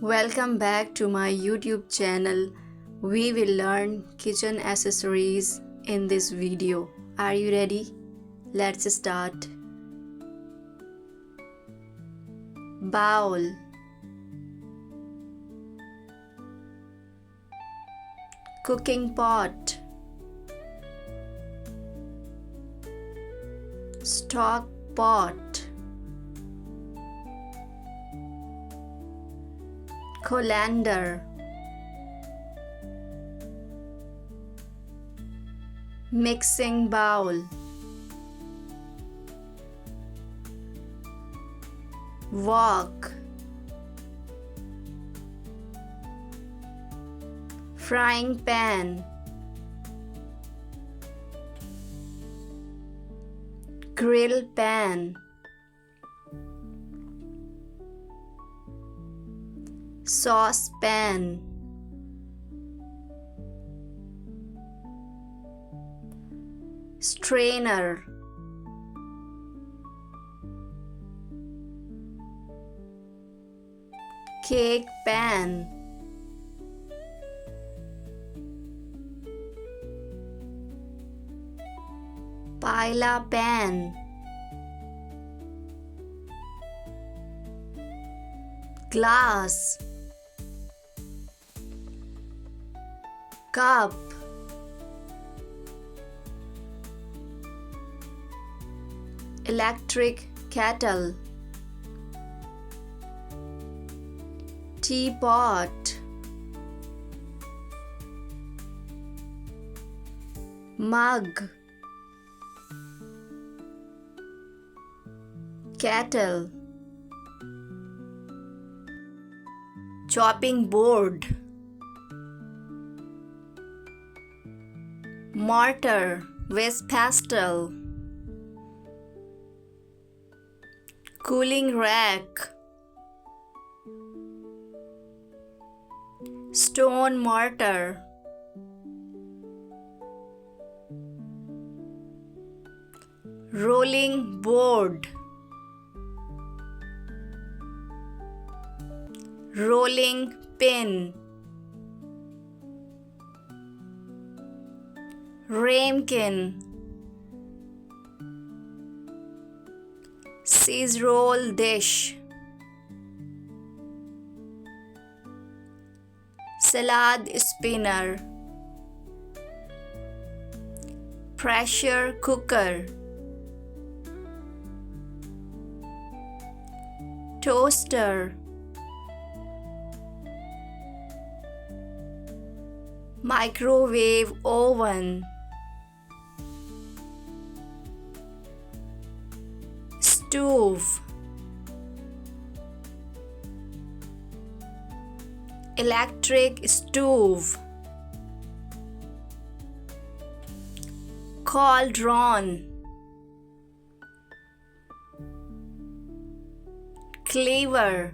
Welcome back to my YouTube channel. We will learn kitchen accessories in this video. Are you ready? Let's start. Bowl, cooking pot, stock pot, colander, mixing bowl, wok, frying pan, grill pan, saucepan, strainer, cake pan, paella pan, glass, cup, electric kettle, teapot, mug, kettle, chopping board, mortar with pestle, cooling rack, stone mortar, rolling board, rolling pin, ramekin, scissor dish, salad spinner, pressure cooker, toaster, microwave oven, stove, electric stove, cauldron, cleaver,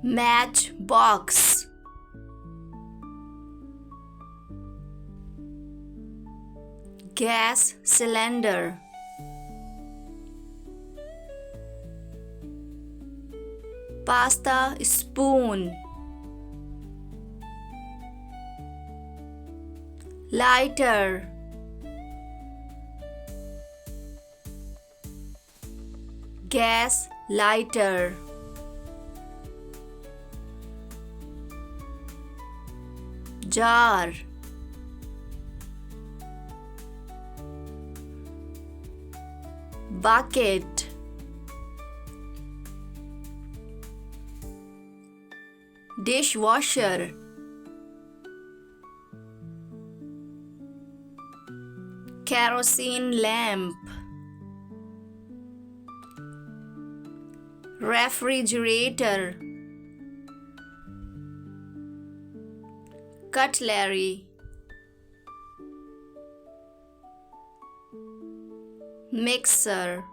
matchbox, gas cylinder, pasta spoon, lighter, gas lighter, jar, bucket, dishwasher, kerosene lamp, refrigerator, cutlery, mixer,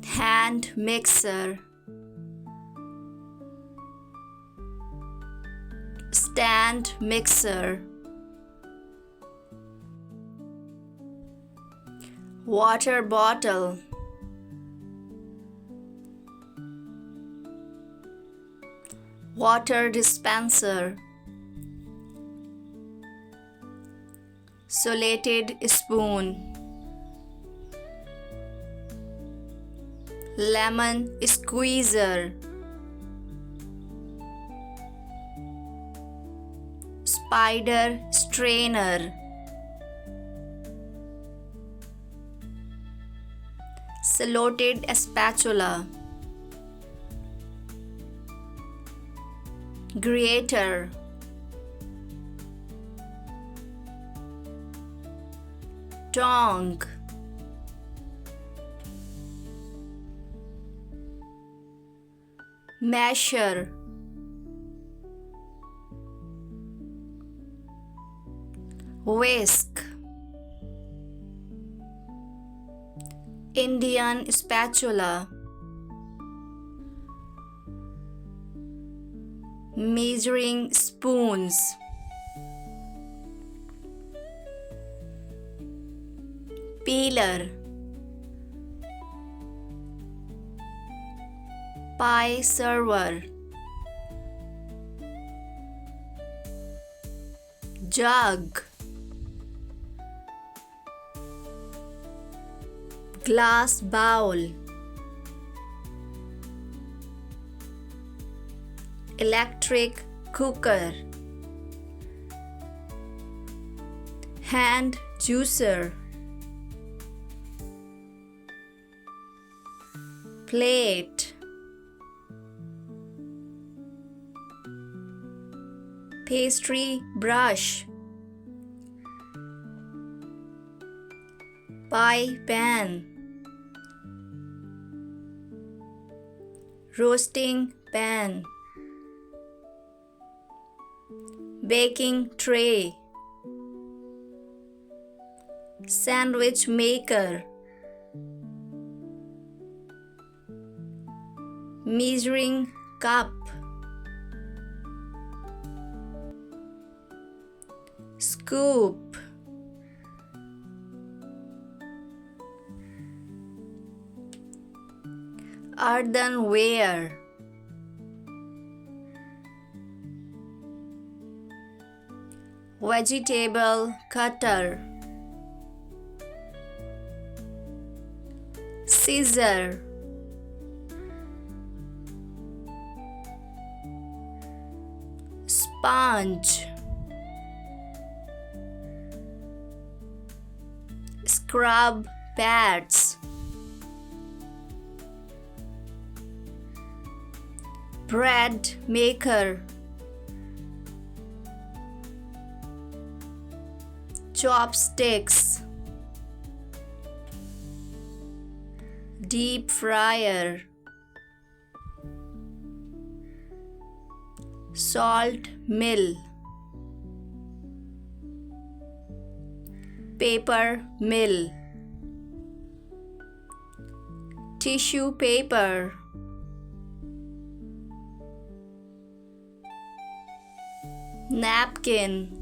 hand mixer, stand mixer, water bottle, water dispenser, salted spoon, lemon squeezer, spider strainer, slotted spatula, grater, tongue, masher, whisk, Indian spatula, measuring spoons, peeler, pie server, jug, glass bowl, electric cooker, hand juicer, plate, pastry brush, pie pan, roasting pan, baking tray, sandwich maker, measuring cup, scoop, earthenware, vegetable cutter, scissor, sponge, scrub pads, bread maker, chopsticks, deep fryer, salt mill, paper mill, tissue paper, napkin,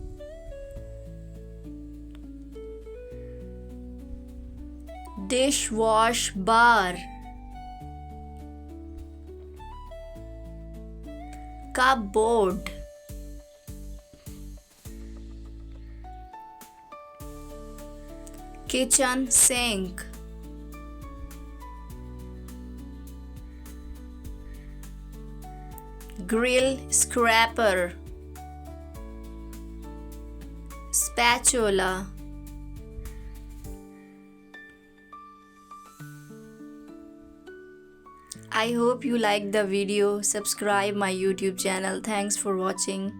dishwash bar, cupboard, kitchen sink, grill scraper, spatula, I hope you liked the video. Subscribe my YouTube channel. Thanks for watching.